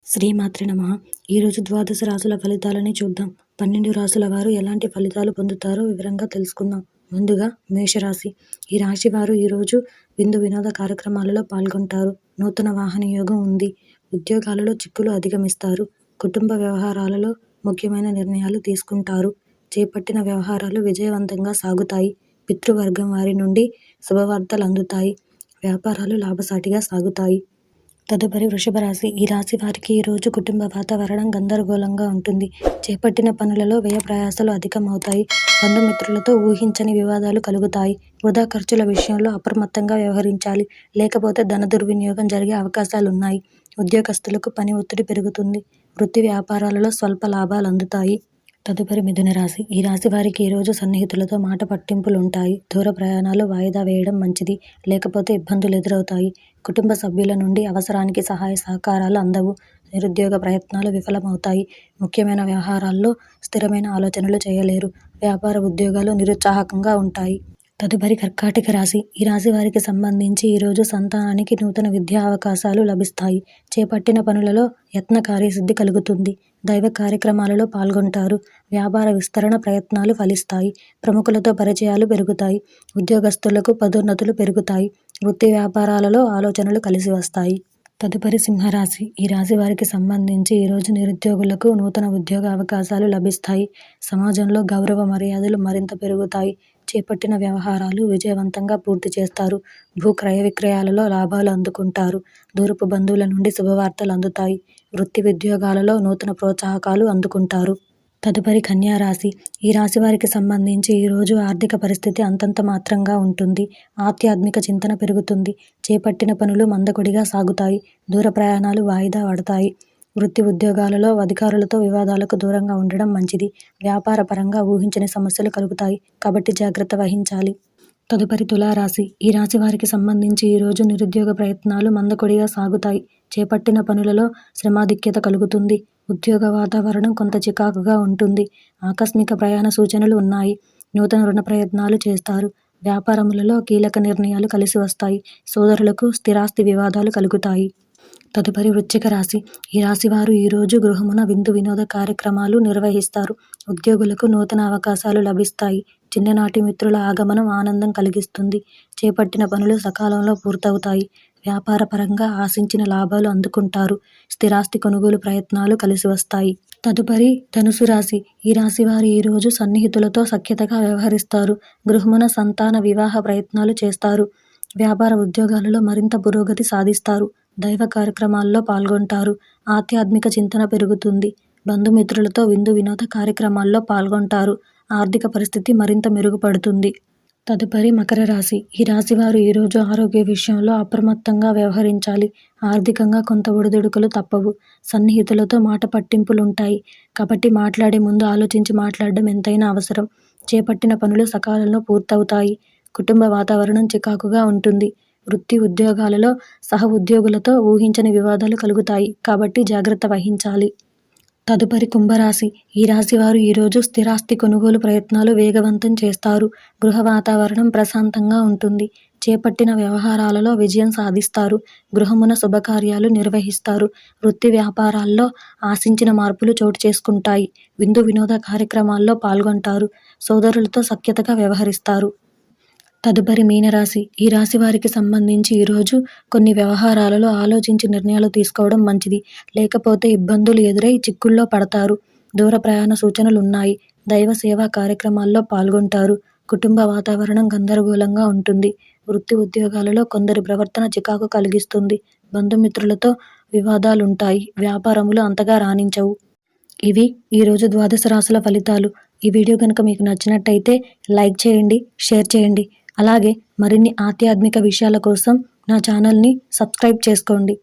శ్రీమాత్రే నమః. ఈరోజు ద్వాదశ రాశుల ఫలితాలని చూద్దాం. 12 రాశుల వారు ఎలాంటి ఫలితాలు పొందుతారో వివరంగా తెలుసుకుందాం. ముందుగా మేషరాశి. ఈ రాశి వారు ఈరోజు విందు వినోద కార్యక్రమాలలో పాల్గొంటారు. నూతన వాహన యోగం ఉంది. ఉద్యోగాలలో చిక్కులు అధిగమిస్తారు. కుటుంబ వ్యవహారాలలో ముఖ్యమైన నిర్ణయాలు తీసుకుంటారు. చేపట్టిన వ్యవహారాలు విజయవంతంగా సాగుతాయి. పితృవర్గం వారి నుండి శుభవార్తలు అందుతాయి. వ్యాపారాలు లాభసాటిగా సాగుతాయి. తదుపరి వృషభ రాశి. ఈ రాశి వారికి ఈరోజు కుటుంబ వాతావరణం గందరగోళంగా ఉంటుంది. చేపట్టిన పనులలో వ్యయ ప్రయాసాలు అధికమవుతాయి. బంధుమిత్రులతో ఊహించని వివాదాలు కలుగుతాయి. వృధా ఖర్చుల విషయంలో అప్రమత్తంగా వ్యవహరించాలి, లేకపోతే ధన దుర్వినియోగం జరిగే అవకాశాలున్నాయి. ఉద్యోగస్తులకు పని ఒత్తిడి పెరుగుతుంది. వృత్తి వ్యాపారాలలో స్వల్ప లాభాలు అందుతాయి. తదుపరి మిథున రాశి. ఈ రాశి వారికి ఈరోజు సన్నిహితులతో మాట పట్టింపులుంటాయి. దూర ప్రయాణాలు వాయిదా వేయడం మంచిది, లేకపోతే ఇబ్బందులు ఎదురవుతాయి. కుటుంబ సభ్యుల నుండి అవసరానికి సహాయ సహకారాలు అందవు. నిరుద్యోగ ప్రయత్నాలు విఫలమవుతాయి. ముఖ్యమైన వ్యవహారాల్లో స్థిరమైన ఆలోచనలు చేయలేరు. వ్యాపార ఉద్యోగాలు నిరుత్సాహకంగా ఉంటాయి. తదుపరి కర్కాటక రాశి. ఈ రాశి వారికి సంబంధించి ఈరోజు సంతానానికి నూతన విద్యా అవకాశాలు లభిస్తాయి. చేపట్టిన పనులలో యత్న కార్యసిద్ధి కలుగుతుంది. దైవ కార్యక్రమాలలో పాల్గొంటారు. వ్యాపార విస్తరణ ప్రయత్నాలు ఫలిస్తాయి. ప్రముఖులతో పరిచయాలు పెరుగుతాయి. ఉద్యోగస్తులకు పదోన్నతులు పెరుగుతాయి. వృత్తి వ్యాపారాలలో ఆలోచనలు కలిసి వస్తాయి. తదుపరి సింహరాశి. ఈ రాశి వారికి సంబంధించి ఈరోజు నిరుద్యోగులకు నూతన ఉద్యోగ అవకాశాలు లభిస్తాయి. సమాజంలో గౌరవ మర్యాదలు మరింత పెరుగుతాయి. చేపట్టిన వ్యవహారాలు విజయవంతంగా పూర్తి చేస్తారు. భూ క్రయ విక్రయాలలో లాభాలు అందుకుంటారు. దూరపు బంధువుల నుండి శుభవార్తలు అందుతాయి. వృత్తి ఉద్యోగాలలో నూతన ప్రోత్సాహకాలు అందుకుంటారు. తదుపరి కన్యా రాశి. ఈ రాశి వారికి సంబంధించి ఈరోజు ఆర్థిక పరిస్థితి అంతంత మాత్రంగా ఉంటుంది. ఆధ్యాత్మిక చింతన పెరుగుతుంది. చేపట్టిన పనులు మందకొడిగా సాగుతాయి. దూర ప్రయాణాలు వాయిదా పడతాయి. వృత్తి ఉద్యోగాలలో అధికారులతో వివాదాలకు దూరంగా ఉండడం మంచిది. వ్యాపార పరంగా ఊహించని సమస్యలు కలుగుతాయి, కాబట్టి జాగ్రత్త వహించాలి. తదుపరి తులారాశి. ఈ రాశి వారికి సంబంధించి ఈరోజు నిరుద్యోగ ప్రయత్నాలు మందకొడిగా సాగుతాయి. చేపట్టిన పనులలో శ్రమాధిక్యత కలుగుతుంది. ఉద్యోగ వాతావరణం కొంత చికాకుగా ఉంటుంది. ఆకస్మిక ప్రయాణ సూచనలు ఉన్నాయి. నూతన రుణ ప్రయత్నాలు చేస్తారు. వ్యాపారములలో కీలక నిర్ణయాలు కలిసి వస్తాయి. సోదరులకు స్థిరాస్తి వివాదాలు కలుగుతాయి. తదుపరి వృశ్చిక రాశి. ఈ రాశి వారు ఈరోజు గృహమున విందు వినోద కార్యక్రమాలు నిర్వహిస్తారు. ఉద్యోగులకు నూతన అవకాశాలు లభిస్తాయి. చిన్ననాటి మిత్రుల ఆగమనం ఆనందం కలిగిస్తుంది. చేపట్టిన పనులు సకాలంలో పూర్తవుతాయి. వ్యాపార పరంగా ఆశించిన లాభాలు అందుకుంటారు. స్థిరాస్తి కొనుగోలు ప్రయత్నాలు కలిసి వస్తాయి. తదుపరి ధనుసు రాశి. ఈ రాశి వారు ఈరోజు సన్నిహితులతో సఖ్యతగా వ్యవహరిస్తారు. గృహమున సంతాన వివాహ ప్రయత్నాలు చేస్తారు. వ్యాపార ఉద్యోగాలలో మరింత పురోగతి సాధిస్తారు. దైవ కార్యక్రమాల్లో పాల్గొంటారు. ఆధ్యాత్మిక చింతన పెరుగుతుంది. బంధుమిత్రులతో విందు వినోద కార్యక్రమాల్లో పాల్గొంటారు. ఆర్థిక పరిస్థితి మరింత మెరుగుపడుతుంది. తదుపరి మకర రాశి. ఈ రాశి వారు ఈరోజు ఆరోగ్య విషయంలో అప్రమత్తంగా వ్యవహరించాలి. ఆర్థికంగా కొంత ఒడిదుడుకులు తప్పవు. సన్నిహితులతో మాట పట్టింపులుంటాయి, కాబట్టి మాట్లాడే ముందు ఆలోచించి మాట్లాడడం ఎంతైనా అవసరం. చేపట్టిన పనులు సకాలంలో పూర్తవుతాయి. కుటుంబ వాతావరణం చికాకుగా ఉంటుంది. వృత్తి ఉద్యోగాలలో సహ ఉద్యోగులతో ఊహించని వివాదాలు కలుగుతాయి, కాబట్టి జాగ్రత్త వహించాలి. తదుపరి కుంభరాశి. ఈ రాశి వారు ఈరోజు స్థిరాస్తి కొనుగోలు ప్రయత్నాలు వేగవంతం చేస్తారు. గృహ వాతావరణం ప్రశాంతంగా ఉంటుంది. చేపట్టిన వ్యవహారాలలో విజయం సాధిస్తారు. గృహమున శుభకార్యాలు నిర్వహిస్తారు. వృత్తి వ్యాపారాల్లో ఆశించిన మార్పులు చోటు చేసుకుంటాయి. విందు వినోద కార్యక్రమాల్లో పాల్గొంటారు. సోదరులతో సఖ్యతగా వ్యవహరిస్తారు. తదుపరి మీనరాశి. ఈ రాశి వారికి సంబంధించి ఈరోజు కొన్ని వ్యవహారాలలో ఆలోచించి నిర్ణయాలు తీసుకోవడం మంచిది, లేకపోతే ఇబ్బందులు ఎదురై చిక్కుల్లో పడతారు. దూర ప్రయాణ సూచనలున్నాయి. దైవ సేవా కార్యక్రమాల్లో పాల్గొంటారు. కుటుంబ వాతావరణం గందరగోళంగా ఉంటుంది. వృత్తి ఉద్యోగాలలో కొందరి ప్రవర్తన చికాకు కలిగిస్తుంది. బంధుమిత్రులతో వివాదాలుంటాయి. వ్యాపారములు అంతగా రాణించవు. ఇవి ఈరోజు ద్వాదశ రాశుల ఫలితాలు. ఈ వీడియో కనుక మీకు నచ్చినట్టయితే లైక్ చేయండి, షేర్ చేయండి. అలాగే మరిన్ని ఆధ్యాత్మిక విషయాల కోసం నా ఛానల్ని సబ్స్క్రైబ్ చేసుకోండి.